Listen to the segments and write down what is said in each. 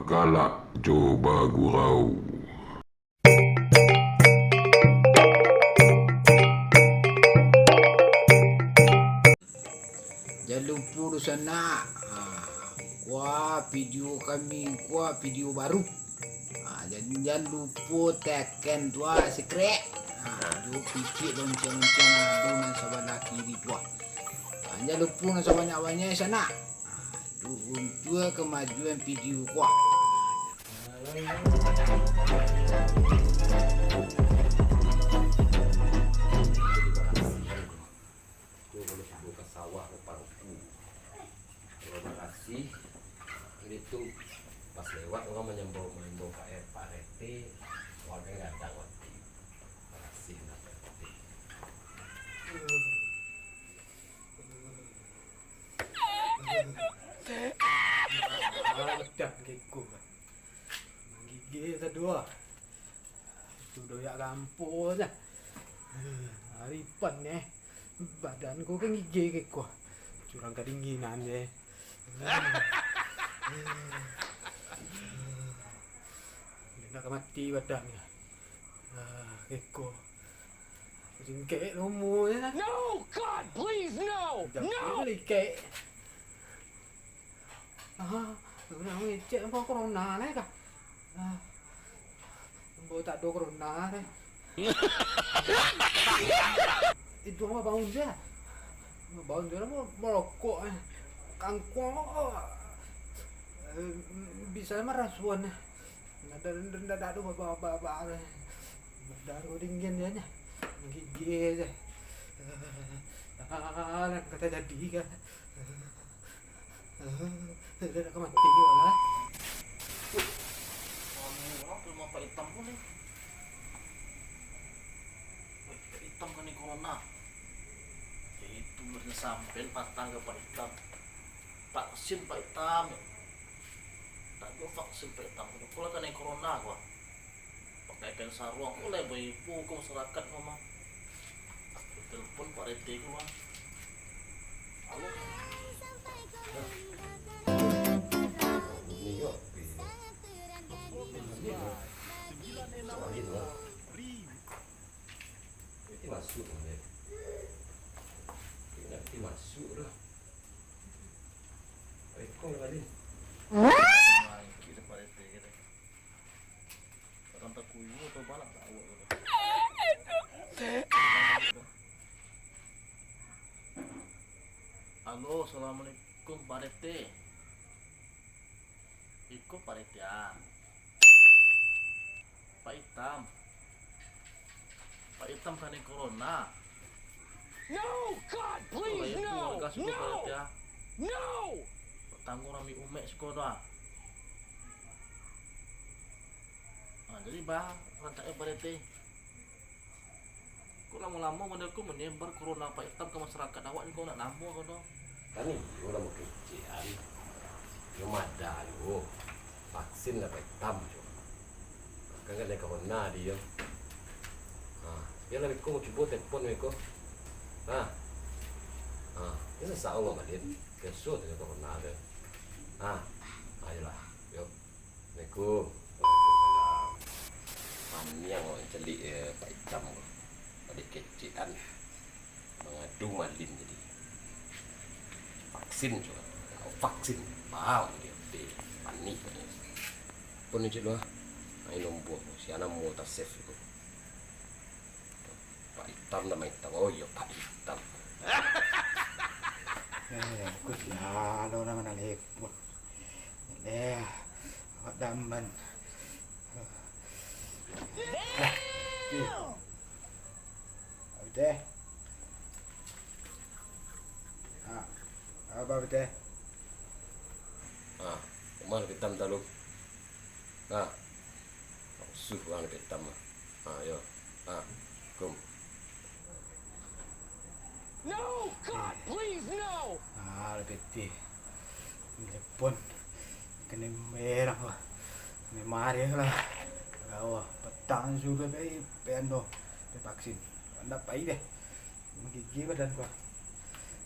galak coba gurau. Jangan lupa di sana. Kuah video kami, kuah video baru. Jangan lupa tekan tua secret. Jo pikir lonceng-lonceng adu nan sebelah kiri tua. Jangan lupa nan sebanyak-banyak sana. Untuk kemajuan video kuah. Sawah paruku. Terima kasih. Itu pas lewat orang menyembau Pak RT, warga nggak ada waktu. Terima kasih Pak RT. Udah keko. Menggigil kedua. Itu doyak kampus dah. Haripan badanku kan gigil keko. Curang kedinginan deh. Nak mati badannya. Keko. Singkek umurnya. No, God, please, no! No! Kek. Udah ngecek apa corona nih kah? Tak ada corona nih. Itu apa bangun dia? Bangun dia mau merokok. Kangkung bisa merasuan. Ada apa-apa. Darah dingin dia nya. Menggigil je. Kata jadi kan. Dia nak mati lah. Kamu mau Pak Hitam pun nih. Pak Hitam kan nih corona. Itu udah sampai patang ke Pak Hitam. Vaksin Pak Hitam. Tak gua vaksin Pak Hitam. Kalau kan nih corona gua. Pakai kain sarung, oleh ibu ke masyarakat mama. Aku telepon Pak RT gua. Halo. Masuk dah. Kau lagi. Kita Pak RT kita. Orang tak kuyu atau balak tak awak. Halo, assalamualaikum Pak RT. Ikut Pak RT ya. Pak Hitam. Pak Hitam kan ini corona. No, God, please, no! No! No! Tanggung rami umek sekolah. Jadi rantaknya Pak RT. Kau lama-lama menurutku menyebar corona Pak Hitam ke masyarakat awak ni kau nak nambah kau dong. Kami orang mau kerjaan. Yang ada yo. Vaksin lah Pak Hitam jo. Kan ada corona dia. Dia lagi kau coba telefon mereka. Ini sao nggak Madin? Kesut dengan corona ada. Ayolah, yuk. Assalamualaikum. Waalaikumsalam. Panjang orang celik Pak Hitam. Ada kecian mengadu malin jadi vaksin juga. Vaksin, bau dia panik. Pun ni cik lu ini nombor si anak mau tak save itu. Pak Hitam nama Hitam. Oh iya Pak Hitam. Kusya lo nama nalik. Awak daman. Betul. Apa betul? Mana Hitam tak lu? Suh orang Hitam. Yo. Kum. No, God, please, no! Lebih telepon kena merah lah, memari lah. Wah, petang sudah pendo, vaksin. Anda pai deh, menggigil badan gua.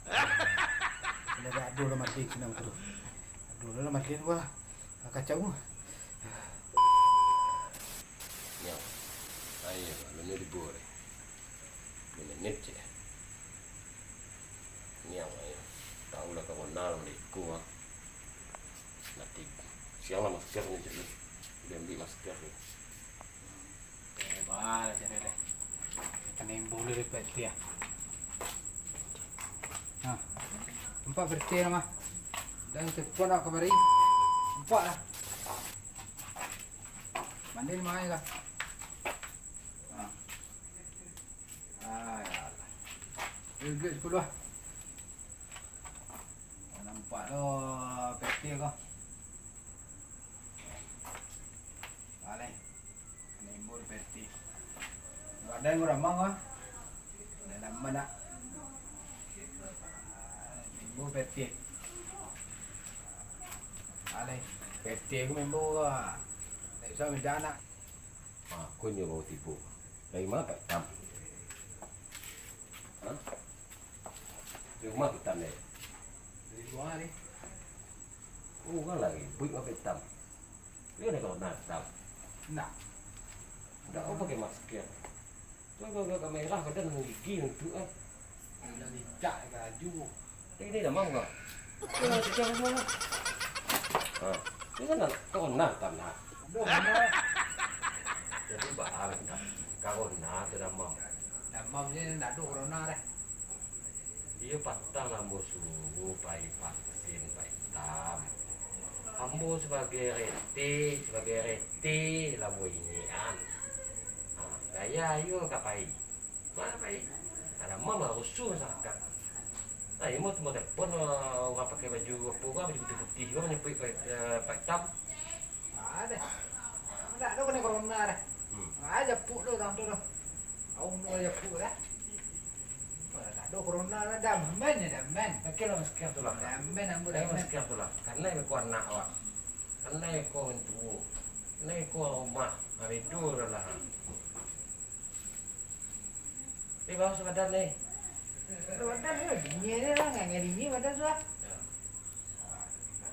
Ada aduh lah mati kena tu. Aduh lah mati gua, kacau. Bener di bawah deh. Menit sih. Ini yang tahu lah kawan nal meliku ah. Nanti siang lah masker nih jadi. Udah ambil masker nih. Balas ya deh. Kan yang boleh dapat dia. Nah, empat berarti nama. Dan telepon aku beri. Empat lah. Mandi mana lah? Ya Allah. Duit 10 lah. Nampak tu peti kau. Balik. Nimbul peti. Badan gua ramang ah. Dalam mana? Nimbul peti. Balik. Peti aku nimbul ah. Tak usah minta anak. Aku ni bawa tipu. Dari mana Pak Tam? Hah? Dari mana Pak Tam ni? Dari luar ni. Oh kan lagi, buik apa Pak Tam? Dia ada kalau nak Tam. Nak. Dah kau pakai masker. Tu kau kamera kau dah gigi untuk ah. Dah dicak baju. Ini dah mau kau. Kau cakap apa? Ah, ini kan kau nak Tam nak. Doh mana? Jadi bahal Tam. Kau nak tu dah mau. Dah mau ni nak duk corona dah. Dia patang ambo suruh pai vaksin Pak Tam. Ambo sebagai reti lambo inian. Gaya ayo kapai. Mana pai? Ada mama rusuh sakat. Nah, ini mau telepon orang pakai baju apa putih-putih kau menyebut Pak Tam. Ada. Tak ada kena corona dah. Aja puk tu orang tu tu. Awak mau aja puk dah. Tak ada corona dah dah men ya dah men. Pakai lah masker tu lah. Dah men ambo Pakai dah men. masker tu lah. Karena aku anak awak. Karena aku mentua. Karena aku rumah. Hari itu lah. Ini bawa sebadan ni. Badan ni dingin ni lah, ngan dingin badan tu lah.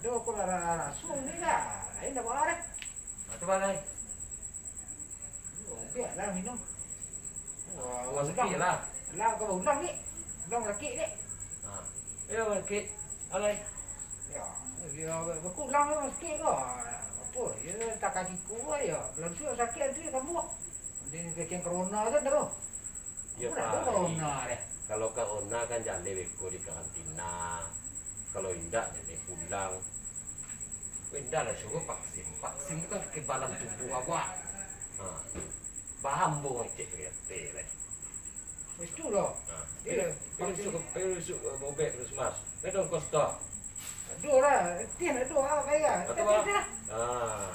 Aduh aku rasung ni lah. Lain dah bawa dah. Macam mana? Biarlah minum. Orang sakit lah. Lah kau ulang ni. Ulang sakit ni. Ya, sakit. Alai. Ya, dia aku ulang ni sakit kau. Apa? Ya tak kaki ku ya. Langsung sakit tu kamu. Dia kecing corona kan tu. Ya, Ada corona dah. kalau corona kan jangan leweko di karantina. Kalau tidak jadi pulang. Tidak lah suruh vaksin. Vaksin itu kan kekebalan tubuh awak. Paham bu cek kereta lah. Itu lah. Perlu bobek terus mas. Kedong kosto. Aduh lah. Tiada aduh apa ya. Atau Tidak. ah.